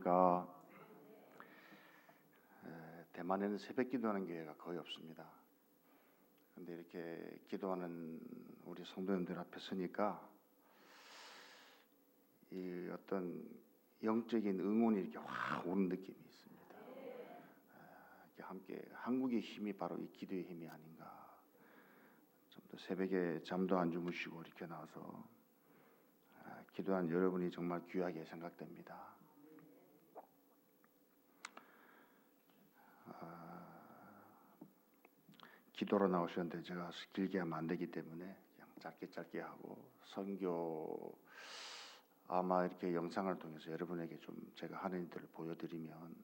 안녕하십니까. 대만에는 새벽 기도하는 교회가 거의 없습니다. 근데 이렇게 기도하는 우리 성도님들 앞에 서니까 이 어떤 영적인 응원이 이렇게 확 오는 느낌이 있습니다. 이렇게 함께 한국의 힘이 바로 이 기도의 힘이 아닌가. 좀 더 새벽에 잠도 안 주무시고 이렇게 나와서 기도한 여러분이 정말 귀하게 생각됩니다. 기도로 나오셨는데 제가 길게 하면 안 되기 때문에 그냥 짧게 하고 선교 아마 이렇게 영상을 통해서 여러분에게 좀 제가 하는 일들을 보여드리면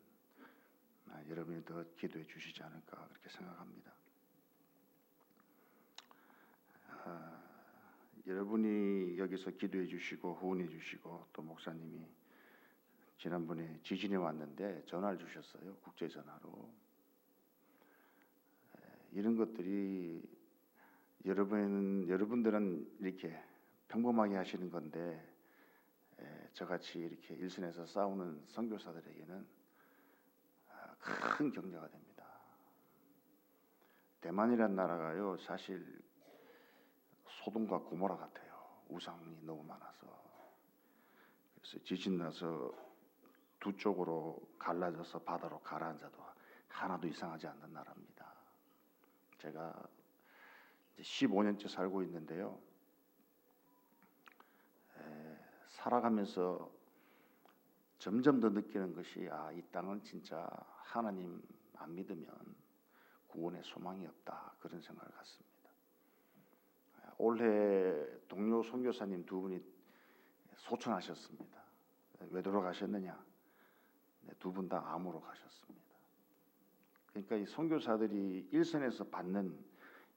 여러분이 더 기도해 주시지 않을까 그렇게 생각합니다. 여러분이 여기서 기도해 주시고 후원해 주시고 또 목사님이 지난번에 지진이 왔는데 전화를 주셨어요. 국제 전화로. 이런 것들이 여러분들은 이렇게 평범하게 하시는 건데 저같이 이렇게 일선에서 싸우는 선교사들에게는 큰 격려가 됩니다. 대만이라는 나라가요 사실 소돔과 고모라 같아요. 우상이 너무 많아서. 그래서 지진 나서 두 쪽으로 갈라져서 바다로 가라앉아도 하나도 이상하지 않는 나라입니다. 제가 이제 15년째 살고 있는데요. 살아가면서 점점 더 느끼는 것이 이 땅은 진짜 하나님 안 믿으면 구원의 소망이 없다 그런 생각을 갖습니다. 올해 동료 선교사님 두 분이 소천하셨습니다. 왜 돌아가셨느냐? 두 분 다 암으로 가셨습니다. 그러니까 이 선교사들이 일선에서 받는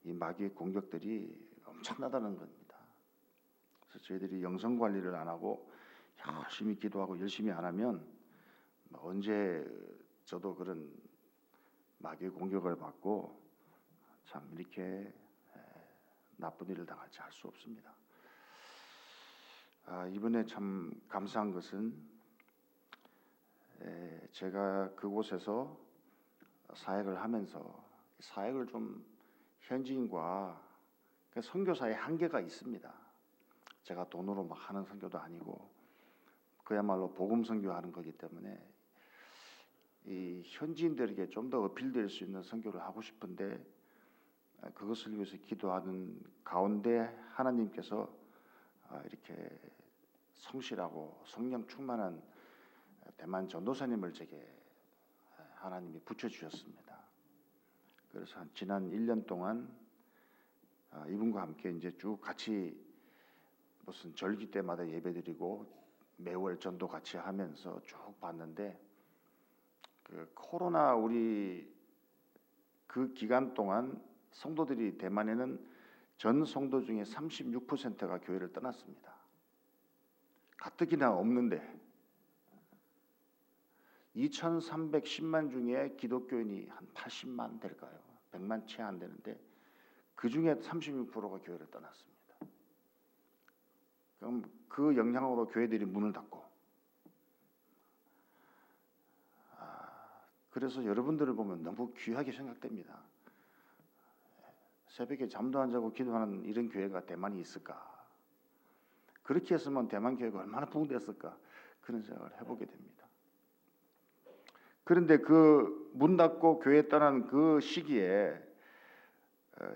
이 마귀의 공격들이 엄청나다는 겁니다. 그래서 저희들이 영성 관리를 안 하고 열심히 기도하고 열심히 안 하면 언제 저도 그런 마귀의 공격을 받고 참 이렇게 나쁜 일을 당할지 알 수 없습니다. 이번에 참 감사한 것은 제가 그곳에서 사역을 하면서 사역을 좀 현지인과 선교사의 한계가 있습니다. 제가 돈으로 막 하는 선교도 아니고 그야말로 복음 선교하는 거기 때문에 이 현지인들에게 좀 더 어필될 수 있는 선교를 하고 싶은데 그것을 위해서 기도하는 가운데 하나님께서 이렇게 성실하고 성령 충만한 대만 전도사님을 제게 하나님이 붙여주셨습니다. 그래서 지난 1년 동안 이분과 함께 이제 쭉 같이 무슨 절기 때마다 예배드리고 매월 전도 같이 하면서 쭉 봤는데 그 코로나 우리 그 기간 동안 성도들이 대만에는 전 성도 중에 36%가 교회를 떠났습니다. 가뜩이나 없는데 2,310만 중에 기독교인이 한 80만 될까요? 100만 채 안 되는데 그 중에 36%가 교회를 떠났습니다. 그럼 그 영향으로 교회들이 문을 닫고 그래서 여러분들을 보면 너무 귀하게 생각됩니다. 새벽에 잠도 안 자고 기도하는 이런 교회가 대만이 있을까? 그렇게 했으면 대만 교회가 얼마나 부흥됐을까? 그런 생각을 해보게 됩니다. 그런데 그 문 닫고 교회 떠난 그 시기에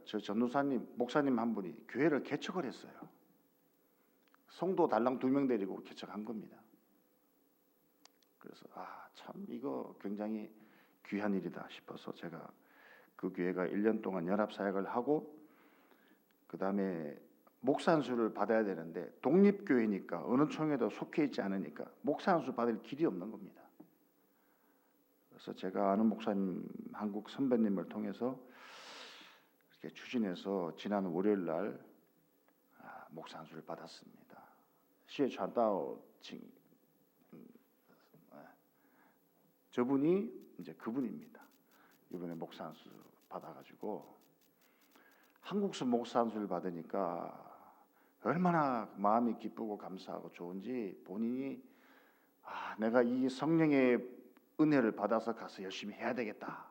저 전도사님, 목사님 한 분이 교회를 개척을 했어요. 성도 달랑 2명 데리고 개척한 겁니다. 그래서 참 이거 굉장히 귀한 일이다 싶어서 제가 그 교회가 1년 동안 연합 사역을 하고 그 다음에 목사 안수를 받아야 되는데 독립교회니까 어느 총회도 속해 있지 않으니까 목사 안수 받을 길이 없는 겁니다. 그래서 제가 아는 목사님 한국 선배님을 통해서 이렇게 추진해서 지난 월요일 날 목사 안수를 받았습니다. 시에 찬다오 저분이 이제 그분입니다. 이번에 목사 안수 받아가지고 한국서 목사 안수를 받으니까 얼마나 마음이 기쁘고 감사하고 좋은지 본인이 내가 이 성령의 은혜를 받아서 가서 열심히 해야 되겠다.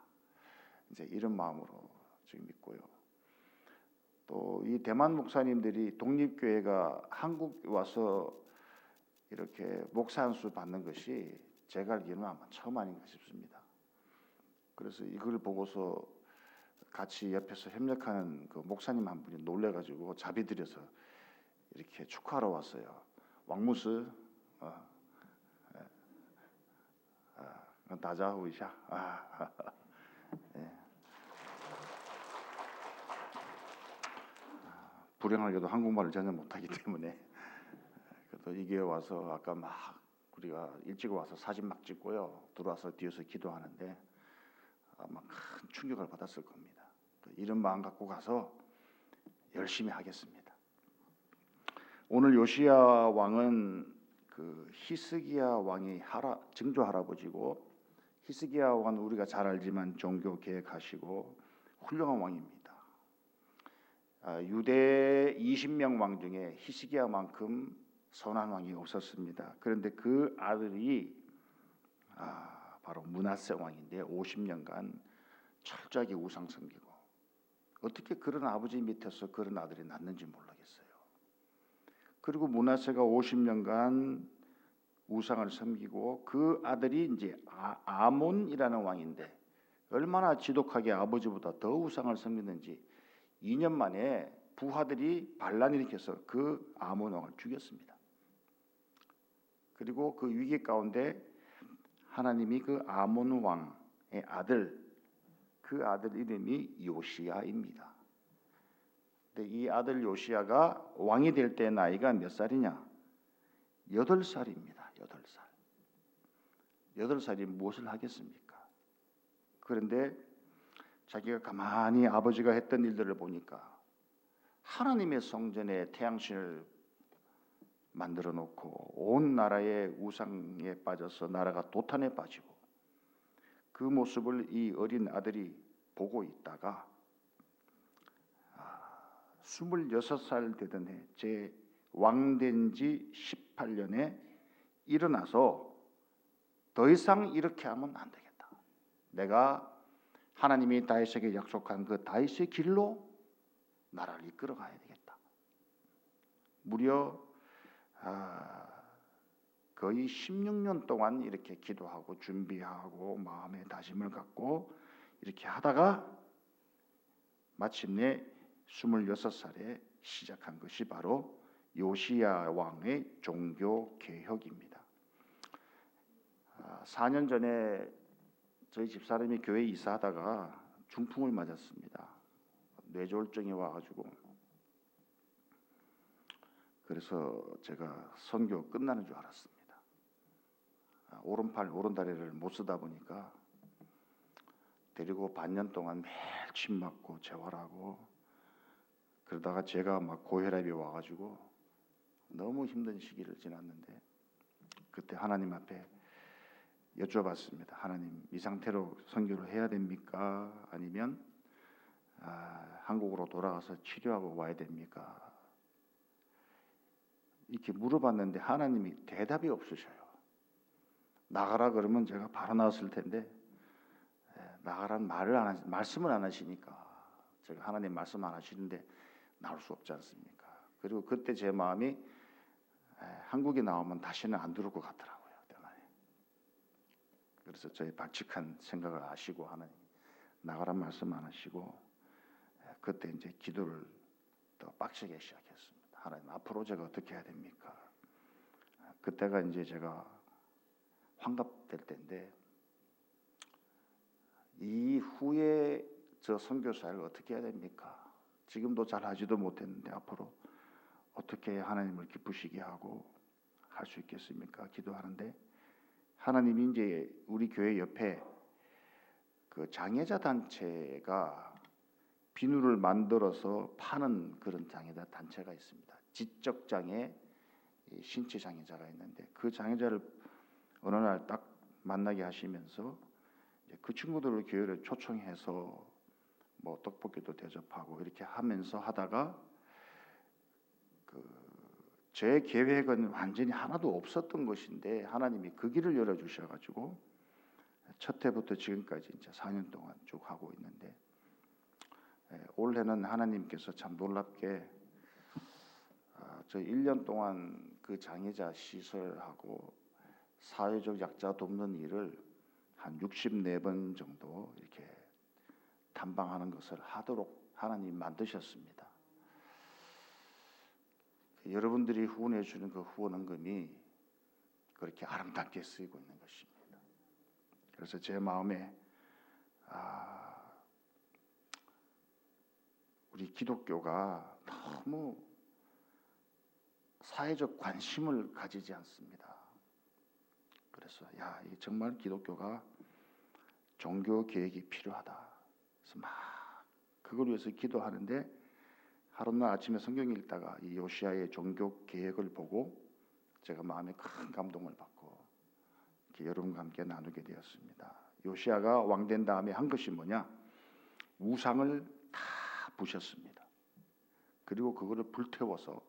이제 이런 마음으로 지금 믿고요. 또 이 대만 목사님들이 독립교회가 한국 와서 이렇게 목사 안수 받는 것이 제가 알기로는 아마 처음 아닌가 싶습니다. 그래서 이걸 보고서 같이 옆에서 협력하는 그 목사님 한 분이 놀래가지고 자비 들여서 이렇게 축하하러 왔어요. 왕무스, 다자후이샤. 불행하게도 한국말을 전혀 못하기 때문에 그래도 이게 와서 아까 막 우리가 일찍 와서 사진 막 찍고요. 들어와서 뒤에서 기도하는데 아마 큰 충격을 받았을 겁니다. 이런 마음 갖고 가서 열심히 하겠습니다. 오늘 요시야 왕은 그 히스기야 왕의 증조 할아버지고, 히스기야 왕은 우리가 잘 알지만 종교 개혁하시고 훌륭한 왕입니다. 유대 20명 왕 중에 히스기야만큼 선한 왕이 없었습니다. 그런데 그 아들이 바로 므낫세 왕인데 50년간 철저하게 우상 섬기고, 어떻게 그런 아버지 밑에서 그런 아들이 낳는지 모르겠어요. 그리고 므낫세가 50년간 우상을 섬기고 그 아들이 이제 아몬이라는 왕인데 얼마나 지독하게 아버지보다 더 우상을 섬기는지 2년 만에 부하들이 반란을 일으켜서 그 아몬 왕을 죽였습니다. 그리고 그 위기 가운데 하나님이 그 아몬 왕의 아들, 그 아들 이름이 요시야입니다. 근데 이 아들 요시야가 왕이 될 때 나이가 몇 살이냐? 8살입니다. 8살. 8살이 무엇을 하겠습니까? 그런데 자기가 가만히 아버지가 했던 일들을 보니까 하나님의 성전에 태양신을 만들어 놓고 온 나라의 우상에 빠져서 나라가 도탄에 빠지고, 그 모습을 이 어린 아들이 보고 있다가 26살 되던 해, 제 왕된 지 18년에 일어나서 더 이상 이렇게 하면 안 되겠다. 내가 하나님이 다윗에게 약속한 그 다윗의 길로 나라를 이끌어 가야 되겠다. 무려 거의 16년 동안 이렇게 기도하고 준비하고 마음의 다짐을 갖고 이렇게 하다가 마침내 26살에 시작한 것이 바로 요시야 왕의 종교 개혁입니다. 4년 전에 저희 집사람이 교회 이사하다가 중풍을 맞았습니다. 뇌졸중이 와가지고, 그래서 제가 선교 끝나는 줄 알았습니다. 오른팔 오른다리를 못 쓰다 보니까 데리고 반년 동안 매일 침 맞고 재활하고, 그러다가 제가 막 고혈압이 와가지고 너무 힘든 시기를 지났는데, 그때 하나님 앞에 여쭤봤습니다. 하나님, 이 상태로 선교를 해야 됩니까? 아니면 한국으로 돌아가서 치료하고 와야 됩니까? 이렇게 물어봤는데 하나님이 대답이 없으셔요. 나가라 그러면 제가 바로 나왔을 텐데 나가란 말씀을 안 하시니까, 제가 하나님 말씀 안 하시는데 나올 수 없지 않습니까? 그리고 그때 제 마음이 한국에 나오면 다시는 안 들어올 것 같더라고요. 그래서 저의 발칙한 생각을 아시고 하나님 나가란 말씀 안 하시고, 그때 이제 기도를 더 빡세게 시작했습니다. 하나님, 앞으로 제가 어떻게 해야 됩니까? 그때가 이제 제가 환갑될 때인데, 이후에 저 선교사를 어떻게 해야 됩니까? 지금도 잘 하지도 못했는데 앞으로 어떻게 하나님을 기쁘시게 하고 할 수 있겠습니까? 기도하는데 하나님이 이제 우리 교회 옆에 그 장애자 단체가 비누를 만들어서 파는 그런 장애자 단체가 있습니다. 지적 장애, 신체 장애자가 있는데 그 장애자를 어느 날 딱 만나게 하시면서 그 친구들을 교회를 초청해서 뭐 떡볶이도 대접하고 이렇게 하면서 하다가 그 제 계획은 완전히 하나도 없었던 것인데 하나님이 그 길을 열어주셔가지고 첫 해부터 지금까지 이제 4년 동안 쭉 하고 있는데, 올해는 하나님께서 참 놀랍게 저 1년 동안 그 장애자 시설하고 사회적 약자 돕는 일을 한 64번 정도 이렇게 탐방하는 것을 하도록 하나님 만드셨습니다. 여러분들이 후원해 주는 그 후원금이 그렇게 아름답게 쓰이고 있는 것입니다. 그래서 제 마음에 우리 기독교가 너무 사회적 관심을 가지지 않습니다. 그래서 이 정말 기독교가 종교 개혁이 필요하다. 그래서 막 그걸 위해서 기도하는데, 하루날 아침에 성경 읽다가 이 요시야의 종교 개혁을 보고 제가 마음에 큰 감동을 받고 이렇게 여러분과 함께 나누게 되었습니다. 요시야가 왕된 다음에 한 것이 뭐냐? 우상을 다 부셨습니다. 그리고 그거를 불태워서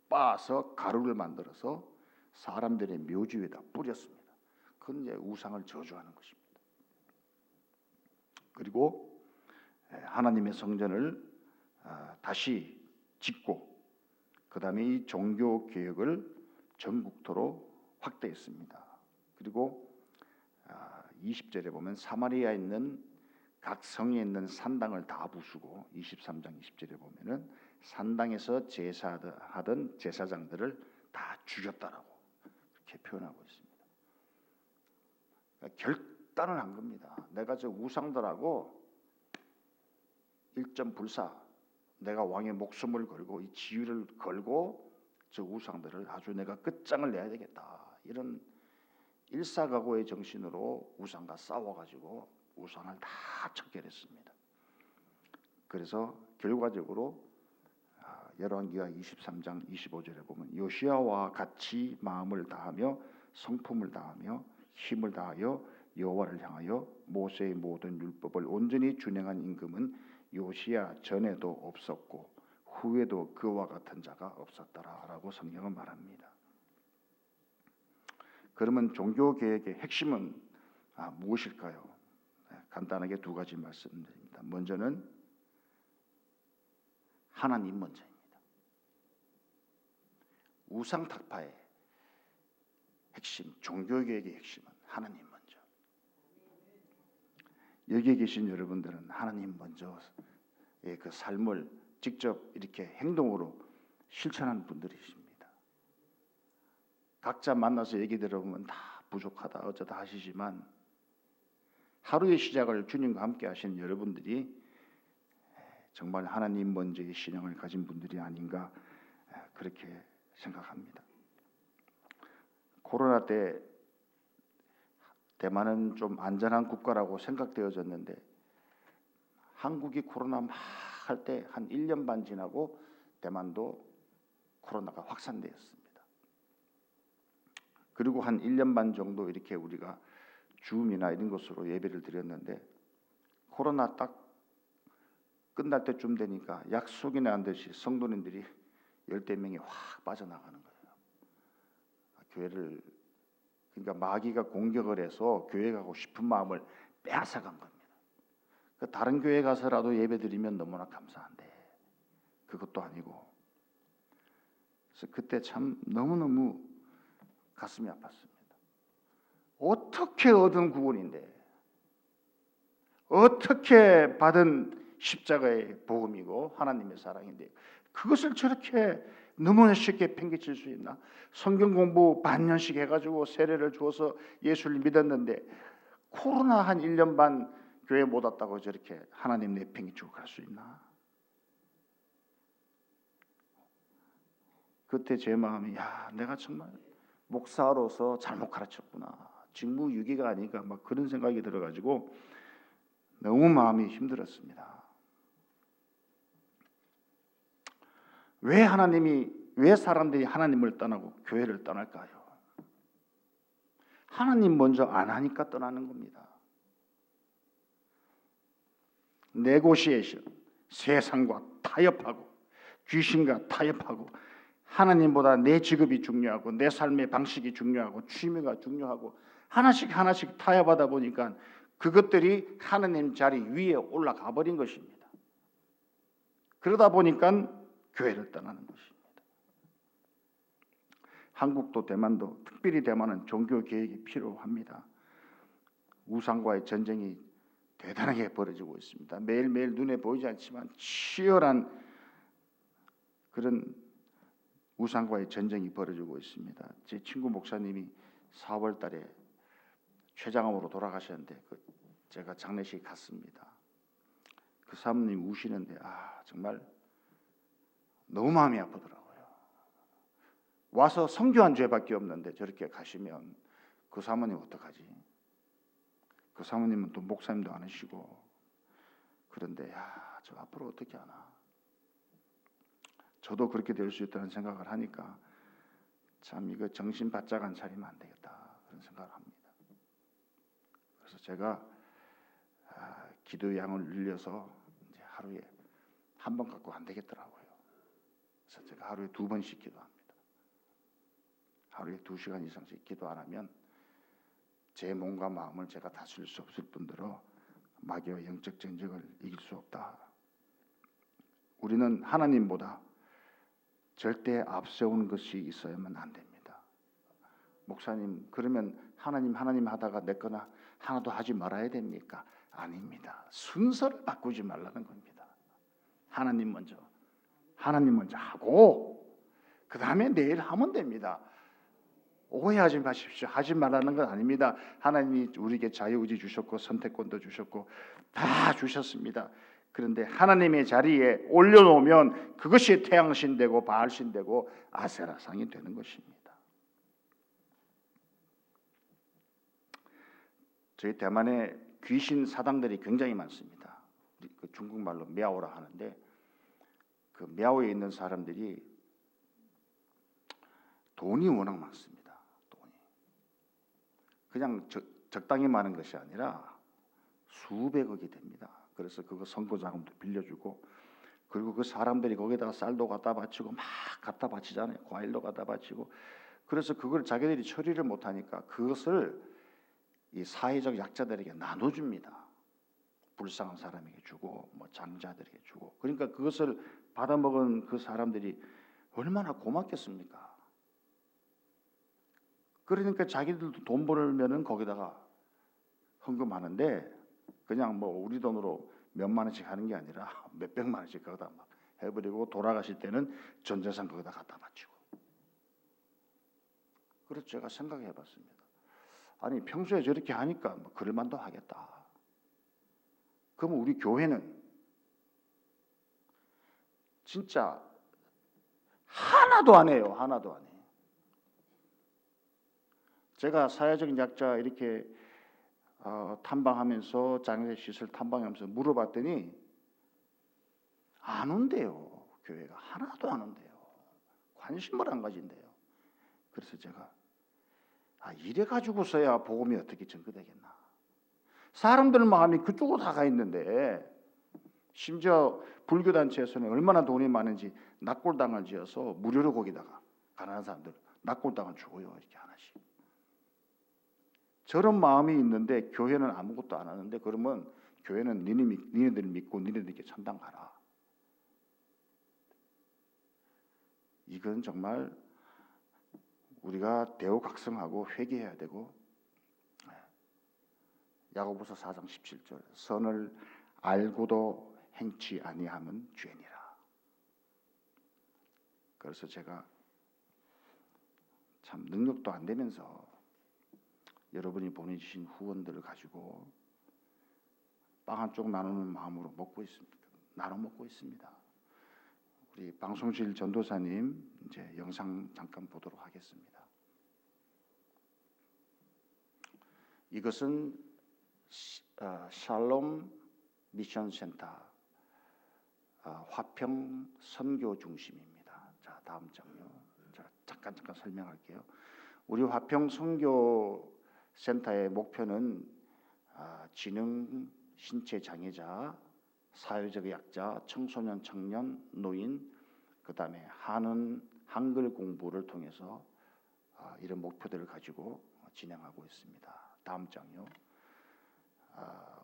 빻아서 가루를 만들어서 사람들의 묘지 위에다 뿌렸습니다. 그건 이제 우상을 저주하는 것입니다. 그리고 하나님의 성전을 다시 짓고, 그 다음에 이 종교 개혁을 전국토로 확대했습니다. 그리고 20절에 보면 사마리아에 있는 각 성에 있는 산당을 다 부수고, 23장 20절에 보면은 산당에서 제사하던 제사장들을 다 죽였다라고 그렇게 표현하고 있습니다. 그러니까 결단을 한 겁니다. 내가 저 우상들하고 일점불사, 내가 왕의 목숨을 걸고 이 지위를 걸고 저 우상들을 아주 내가 끝장을 내야 되겠다. 이런 일사각오의 정신으로 우상과 싸워가지고 우상을 다 척결했습니다. 그래서 결과적으로 열왕기하 23장 25절에 보면 요시야와 같이 마음을 다하며 성품을 다하며 힘을 다하여 여호와를 향하여 모세의 모든 율법을 온전히 준행한 임금은 요시야 전에도 없었고 후에도 그와 같은 자가 없었더라라고 성경은 말합니다. 그러면 종교개혁의 핵심은 무엇일까요? 간단하게 두 가지 말씀드립니다. 먼저는 하나님 먼저입니다. 우상타파의 핵심, 종교개혁의 핵심은 하나님 먼저. 여기에 계신 여러분들은 하나님 먼저의 그 삶을 직접 이렇게 행동으로 실천하는 분들이십니다. 각자 만나서 얘기 들어보면 다 부족하다 어쩌다 하시지만, 하루의 시작을 주님과 함께 하시는 여러분들이 정말 하나님 먼저의 신앙을 가진 분들이 아닌가 그렇게 생각합니다. 코로나 때 대만은 좀 안전한 국가라고 생각되어졌는데, 한국이 코로나 막 할 때 한 1년 반 지나고 대만도 코로나가 확산되었습니다. 그리고 한 1년 반 정도 이렇게 우리가 줌이나 이런 것으로 예배를 드렸는데, 코로나 딱 끝날 때쯤 되니까 약속이나 한 듯이 성도님들이 10명이 확 빠져나가는 거예요. 교회를, 그러니까 마귀가 공격을 해서 교회 가고 싶은 마음을 빼앗아간 겁니다. 다른 교회 가서라도 예배드리면 너무나 감사한데 그것도 아니고, 그래서 그때 참 너무너무 가슴이 아팠습니다. 어떻게 얻은 구원인데, 어떻게 받은 십자가의 복음이고 하나님의 사랑인데 그것을 저렇게 너무나 쉽게 팽개칠 수 있나? 성경 공부 반년씩 해가지고 세례를 주어서 예수를 믿었는데 코로나 한 1년 반 교회 못 왔다고 저렇게 하나님 내팽개치고 갈 수 있나? 그때 제 마음이 내가 정말 목사로서 잘못 가르쳤구나. 직무유기가 아닌가 막 그런 생각이 들어가지고 너무 마음이 힘들었습니다. 왜 사람들이 하나님을 떠나고 교회를 떠날까요? 하나님 먼저 안 하니까 떠나는 겁니다. 네고시에이션, 세상과 타협하고 귀신과 타협하고 하나님보다 내 직업이 중요하고 내 삶의 방식이 중요하고 취미가 중요하고 하나씩 하나씩 타협하다 보니까 그것들이 하나님 자리 위에 올라가 버린 것입니다. 그러다 보니까 교회를 떠나는 것입니다. 한국도 대만도, 특별히 대만은 종교 개혁이 필요합니다. 우상과의 전쟁이 대단하게 벌어지고 있습니다. 매일매일 눈에 보이지 않지만 치열한 그런 우상과의 전쟁이 벌어지고 있습니다. 제 친구 목사님이 4월 달에 췌장암으로 돌아가셨는데 제가 장례식 갔습니다. 그 사모님 우시는데 정말 너무 마음이 아프더라고요. 와서 성교한 죄밖에 없는데 저렇게 가시면 그 사모님 어떡하지? 그 사모님은 또 목사님도 아니시고 그런데 저 앞으로 어떻게 하나? 저도 그렇게 될 수 있다는 생각을 하니까 참 이거 정신 바짝 안 차리면 안 되겠다 그런 생각을 합니다. 그래서 제가 기도 양을 늘려서 이제 하루에 한 번 갖고 안 되겠더라고요. 그래서 제가 하루에 2번씩 기도합니다. 하루에 2시간 이상씩 기도 안 하면 제 몸과 마음을 제가 다스릴 수 없을 뿐더러 마귀와 영적 전쟁을 이길 수 없다. 우리는 하나님보다 절대 앞세우는 것이 있어야만 안 됩니다. 목사님, 그러면 하나님 하다가 내 거나 하나도 하지 말아야 됩니까? 아닙니다. 순서를 바꾸지 말라는 겁니다. 하나님 먼저 하고 그 다음에 내일 하면 됩니다. 오해하지 마십시오. 하지 말라는 건 아닙니다. 하나님이 우리에게 자유의지 주셨고 선택권도 주셨고 다 주셨습니다. 그런데 하나님의 자리에 올려놓으면 그것이 태양신 되고 바알신 되고 아세라상이 되는 것입니다. 저희 대만에 귀신 사당들이 굉장히 많습니다. 그 중국말로 미아오라 하는데 그 미아오에 있는 사람들이 돈이 워낙 많습니다. 그냥 적당히 많은 것이 아니라 수백억이 됩니다. 그래서 그거 선거 자금도 빌려주고 그리고 그 사람들이 거기다가 쌀도 갖다 바치고 막 갖다 바치잖아요. 과일도 갖다 바치고 그래서 그걸 자기들이 처리를 못하니까 그것을 이 사회적 약자들에게 나눠줍니다. 불쌍한 사람에게 주고 뭐 장자들에게 주고 그러니까 그것을 받아먹은 그 사람들이 얼마나 고맙겠습니까? 그러니까 자기들도 돈 벌면은 거기다가 헌금하는데 그냥 뭐 우리 돈으로 몇만 원씩 하는 게 아니라 몇백만 원씩 거기다 막 해버리고 돌아가실 때는 전 재산 거기다 갖다 바치고. 그래서 제가 생각해봤습니다. 아니 평소에 저렇게 하니까 뭐 그럴만도 하겠다. 그러면 우리 교회는 진짜 하나도 안 해요. 하나도 안 해요. 제가 사회적 약자 이렇게 탐방하면서 장례 시설 탐방하면서 물어봤더니 안 온대요. 교회가 하나도 안 온대요. 관심을 안 가진대요. 그래서 제가 이래 가지고서야 복음이 어떻게 전거되겠나. 사람들 마음이 그쪽으로 다 가 있는데 심지어 불교단체에서는 얼마나 돈이 많은지 납골당을 지어서 무료로 거기다가 가난한 사람들 납골당을 주고요. 이렇게 하나씩. 저런 마음이 있는데 교회는 아무것도 안 하는데 그러면 교회는 니네들 믿고 니네들께 찬당 가라. 이건 정말 우리가 대우각성하고 회개해야 되고 야고보서 4장 17절 선을 알고도 행치 아니함은 죄니라. 그래서 제가 참 능력도 안 되면서 여러분이 보내주신 후원들을 가지고 빵 한 쪽 나누는 마음으로 먹고 있습니다. 나눠 먹고 있습니다. 우리 방송실 전도사님 이제 영상 잠깐 보도록 하겠습니다. 이것은 샬롬 미션 센터 화평 선교 중심입니다. 자, 다음 장면. 자, 잠깐 설명할게요. 우리 화평 선교 센터의 목표는 지능 신체 장애자, 사회적 약자, 청소년, 청년, 노인, 그다음에 한은 한글 공부를 통해서 이런 목표들을 가지고 진행하고 있습니다. 다음 장요.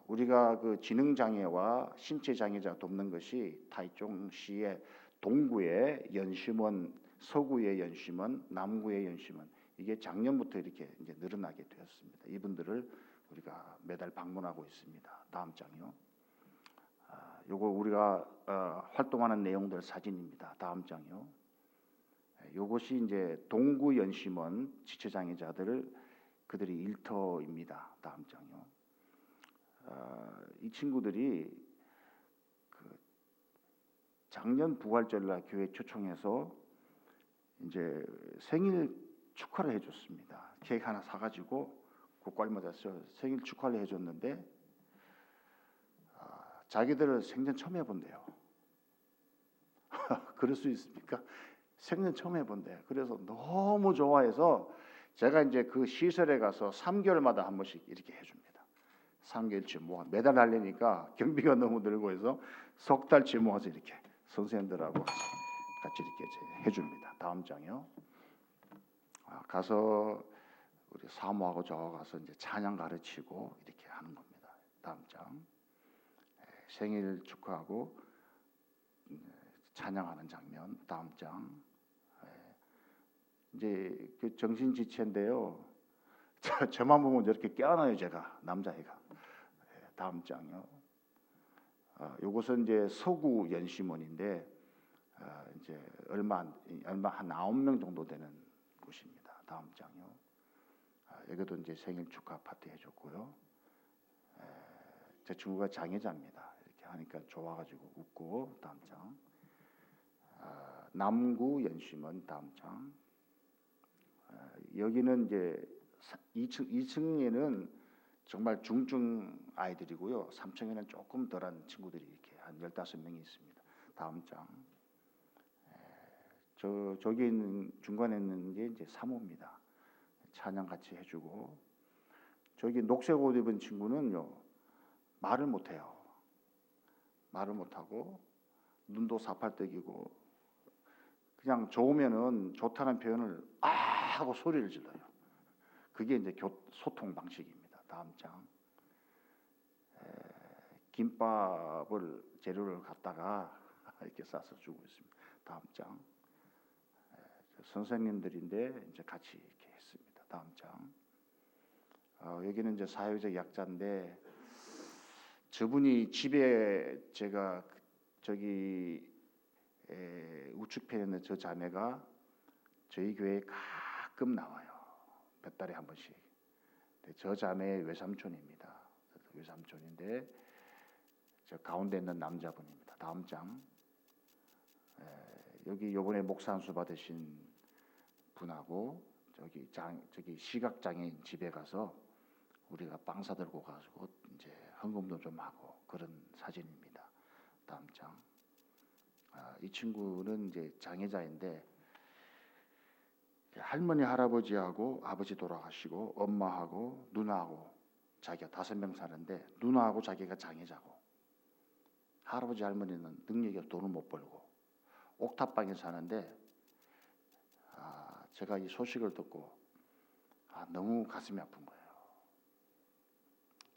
우리가 그 지능 장애와 신체 장애자 돕는 것이 타이종시의 동구의 연심원, 서구의 연심원, 남구의 연심원 이게 작년부터 이렇게 이제 늘어나게 되었습니다. 이분들을 우리가 매달 방문하고 있습니다. 다음 장요. 요거 우리가 활동하는 내용들 사진입니다. 다음 장요. 요것이 이제 동구 연심원 지체장애자들 그들이 일터입니다. 다음 장요. 이 친구들이 그 작년 부활절날 교회 초청해서 이제 생일 축하를 해줬습니다. 케이크 하나 사가지고 국과일마다 생일 축하를 해줬는데 자기들을 생전 처음 해본대요. 그럴 수 있습니까? 생전 처음 해본대. 그래서 너무 좋아해서 제가 이제 그 시설에 가서 3개월마다 한 번씩 이렇게 해줍니다. 3개월치 모아 매달 하려니까 경비가 너무 늘고 해서 석 달치 모아서 이렇게 선생님들하고 같이 이렇게 해줍니다. 다음 장요. 가서 우리 사모하고 저 가서 이제 찬양 가르치고 이렇게 하는 겁니다. 다음 장. 생일 축하하고 찬양하는 장면. 다음 장. 이제 그 정신지체인데요. 저만 보면 저렇게 깨어나요, 제가 남자애가. 다음 장요. 요것은 이제 서구 연심원인데 이제 얼마 한 9명 정도 되는 곳입니다. 다음 장요. 여기도 이제 생일 축하 파티 해줬고요. 제 친구가 장애자입니다. 이렇게 하니까 좋아가지고 웃고. 다음 장. 남구 연심원. 다음 장. 여기는 이제 2층에는 정말 중증 아이들이고요. 3층에는 조금 덜한 친구들이 이렇게 한 15명이 있습니다. 다음 장. 저기 있는 중간에 있는 게 이제 사모입니다. 찬양 같이 해주고. 저기 녹색 옷 입은 친구는요. 말을 못해요. 말을 못하고 눈도 사팔떡이고 그냥 좋으면은 좋다는 표현을 하고 소리를 질러요. 그게 이제 소통 방식입니다. 다음 장. 김밥을 재료를 갖다가 이렇게 싸서 주고 있습니다. 다음 장. 선생님들인데 이제 같이 이렇게 했습니다. 다음 장. 여기는 이제 사회적 약자인데 저분이 집에 제가 저기 우측편에 있는 저 자매가 저희 교회에 가끔 나와요. 몇 달에 한 번씩. 저 자매의 외삼촌입니다. 외삼촌인데 저 가운데 있는 남자분입니다. 다음 장. 여기 요번에 목사 안수 받으신 분하고 저기 시각 장애인 집에 가서 우리가 빵 사들고 가지고 이제 헌금도 좀 하고 그런 사진입니다. 다음 장. 이 친구는 이제 장애자인데 할머니 할아버지하고 아버지 돌아가시고 엄마하고 누나하고 자기가 5명 사는데 누나하고 자기가 장애자고 할아버지 할머니는 능력이 없어 돈을 못 벌고 옥탑방에 사는데 제가 이 소식을 듣고 너무 가슴이 아픈 거예요.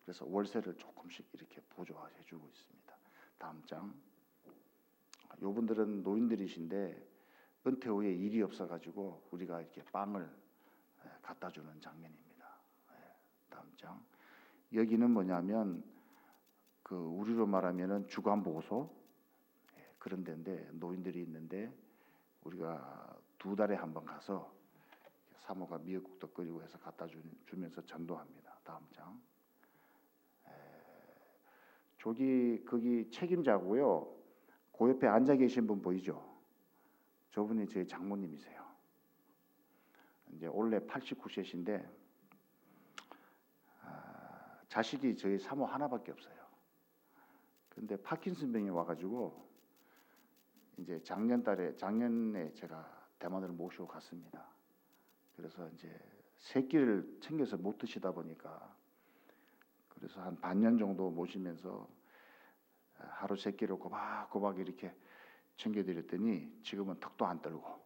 그래서 월세를 조금씩 이렇게 보조해 주고 있습니다. 다음 장. 요분들은 노인들이신데 은퇴 후에 일이 없어가지고 우리가 이렇게 빵을 갖다 주는 장면입니다. 다음 장. 여기는 뭐냐면 그 우리로 말하면은 주간보호소 그런 데인데 노인들이 있는데 우리가 2달에 한 번 가서 사모가 미역국도 끓이고 해서 갖다 주면서 전도합니다. 다음 장. 거기 책임자고요. 그 옆에 앉아 계신 분 보이죠? 저분이 저희 장모님이세요. 이제 원래 89세신데 자식이 저희 사모 하나밖에 없어요. 근데 파킨슨병이 와가지고 이제 작년에 제가 대만으로 모시고 갔습니다. 그래서 이제 새끼를 챙겨서 못 드시다 보니까 그래서 한 반년 정도 모시면서 하루 새끼를 꼬박꼬박 이렇게 챙겨드렸더니 지금은 턱도 안 떨고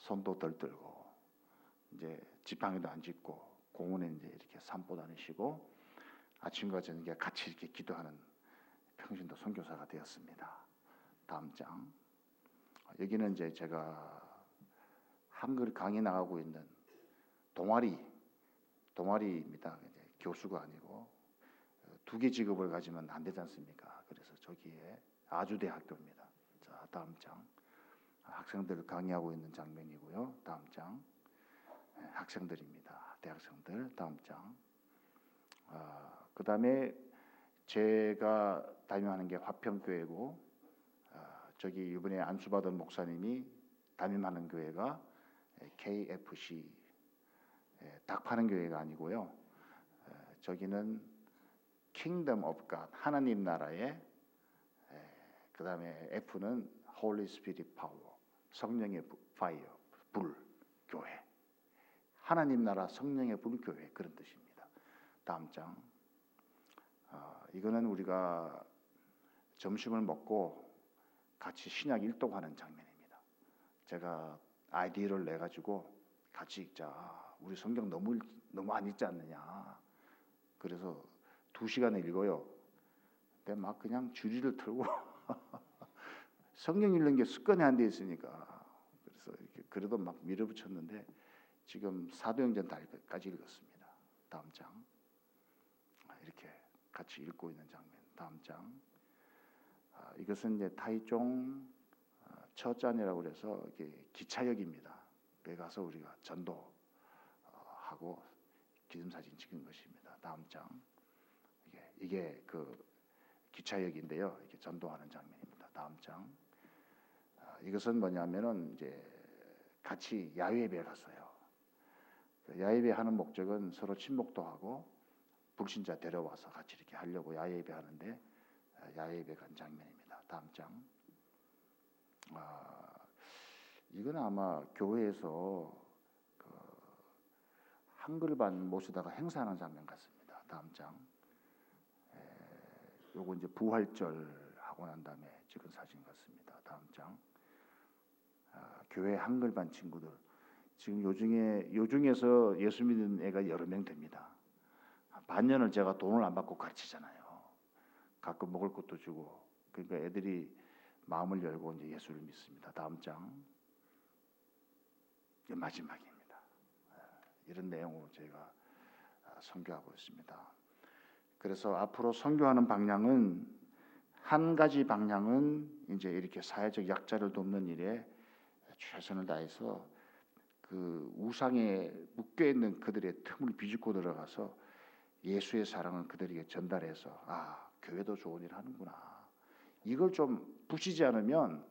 손도 덜 떨고 이제 지팡이도 안 짚고 공원에 이제 이렇게 산보 다니시고 아침과 저녁에 같이 이렇게 기도하는 평신도 선교사가 되었습니다. 다음 장. 여기는 이제 제가 한글 강의 나가고 있는 동아리입니다. 이제 교수가 아니고 두 개 직업을 가지면 안 되지 않습니까? 그래서 저기에 아주대 학교입니다. 자, 다음 장. 학생들 강의하고 있는 장면이고요. 다음 장. 학생들입니다. 대학생들. 다음 장. 그 다음에 제가 담임하는 게 화평교회고 저기 이번에 안수받은 목사님이 담임하는 교회가 KFC 닭 파는 교회가 아니고요. 저기는 Kingdom of God 하나님 나라의 그 다음에 F는 Holy Spirit Power 성령의 Fire 불 교회 하나님 나라 성령의 불 교회 그런 뜻입니다. 다음 장. 이거는 우리가 점심을 먹고 같이 신약 일독하는 장면입니다. 제가 아이디어를 내 가지고 같이 읽자. 우리 성경 너무 안 읽지 않느냐. 그래서 2시간을 읽어요. 근데 막 그냥 주리를 틀고 성경 읽는 게 습관이 안 돼 있으니까 그래서 이렇게 그래도 막 밀어붙였는데 지금 사도행전 다까지 읽었습니다. 다음 장. 이렇게 같이 읽고 있는 장면. 다음 장. 이것은 이제 타이종 처짠이라고 그래서 이게 기차역입니다. 거기 가서 우리가 전도하고 기념사진 찍은 것입니다. 다음 장. 이게 그 기차역인데요. 이렇게 전도하는 장면입니다. 다음 장. 이것은 뭐냐면은 이제 같이 야외예배 갔어요. 야외예배 하는 목적은 서로 친목도 하고 불신자 데려와서 같이 이렇게 하려고 야외예배 하는데 야외예배 간 장면입니다. 다음 장. 이건 아마 교회에서 그 한글반 모시다가 행사하는 장면 같습니다. 다음 장. 요거 이제 부활절 하고 난 다음에 찍은 사진 같습니다. 다음 장. 교회 한글반 친구들 지금 요중에서 예수 믿는 애가 여러 명 됩니다. 반년을 제가 돈을 안 받고 가르치잖아요. 가끔 먹을 것도 주고 그러니까 애들이 마음을 열고 이제 예수를 믿습니다. 다음 장. 이게 마지막입니다. 이런 내용으로 저희가 선교하고 있습니다. 그래서 앞으로 선교하는 방향은 한 가지 방향은 이제 이렇게 사회적 약자를 돕는 일에 최선을 다해서 그 우상에 묶여 있는 그들의 틈을 비집고 들어가서 예수의 사랑을 그들에게 전달해서 교회도 좋은 일 하는구나. 이걸 좀 부시지 않으면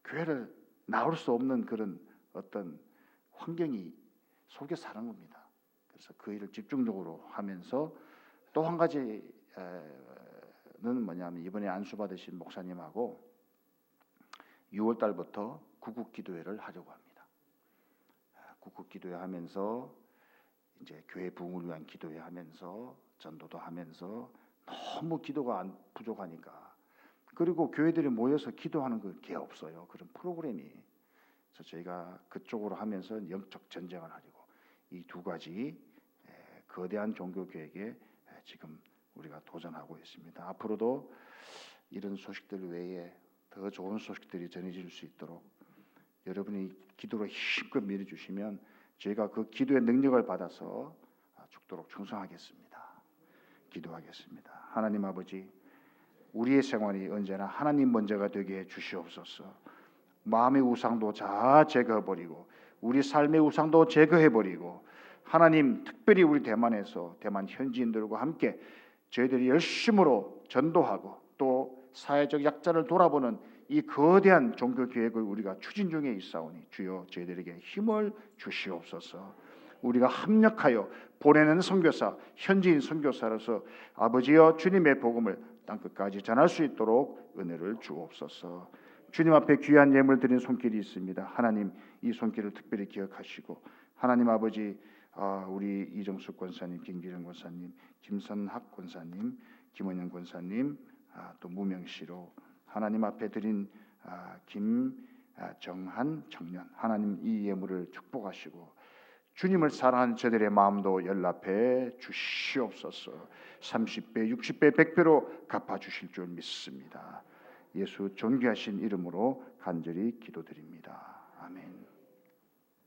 교회를 나올 수 없는 그런 어떤 환경이 속에 사는 겁니다. 그래서 그 일을 집중적으로 하면서 또 한 가지는 뭐냐면 이번에 안수 받으신 목사님하고 6월 달부터 구국 기도회를 하려고 합니다. 구국 기도회 하면서 이제 교회 부흥을 위한 기도회 하면서 전도도 하면서 너무 기도가 부족하니까 그리고 교회들이 모여서 기도하는 게 없어요. 그런 프로그램이. 그래서 저희가 그쪽으로 하면서 영적 전쟁을 하려고 이 두 가지 거대한 종교 계획에 지금 우리가 도전하고 있습니다. 앞으로도 이런 소식들 외에 더 좋은 소식들이 전해질 수 있도록 여러분이 기도로 힘껏 밀어주시면 저희가 그 기도의 능력을 받아서 죽도록 충성하겠습니다. 기도하겠습니다. 하나님 아버지, 우리의 생활이 언제나 하나님 먼저가 되게 해 주시옵소서. 마음의 우상도 다 제거해버리고 우리 삶의 우상도 제거해버리고 하나님 특별히 우리 대만에서 대만 현지인들과 함께 저희들이 열심으로 전도하고 또 사회적 약자를 돌아보는 이 거대한 종교 계획을 우리가 추진 중에 있사오니 주여 저희들에게 힘을 주시옵소서. 우리가 합력하여 보내는 선교사, 현지인 선교사로서 아버지여 주님의 복음을 땅끝까지 전할 수 있도록 은혜를 주옵소서. 주님 앞에 귀한 예물 드린 손길이 있습니다. 하나님 이 손길을 특별히 기억하시고 하나님 아버지 우리 이정숙 권사님, 김기정 권사님, 김선학 권사님, 김원영 권사님 또 무명시로 하나님 앞에 드린 정한 청년, 하나님 이 예물을 축복하시고 주님을 사랑하는 저들의 마음도 연락해 주시옵소서. 30배, 60배, 100배로 갚아주실 줄 믿습니다. 예수 존귀하신 이름으로 간절히 기도드립니다. 아멘.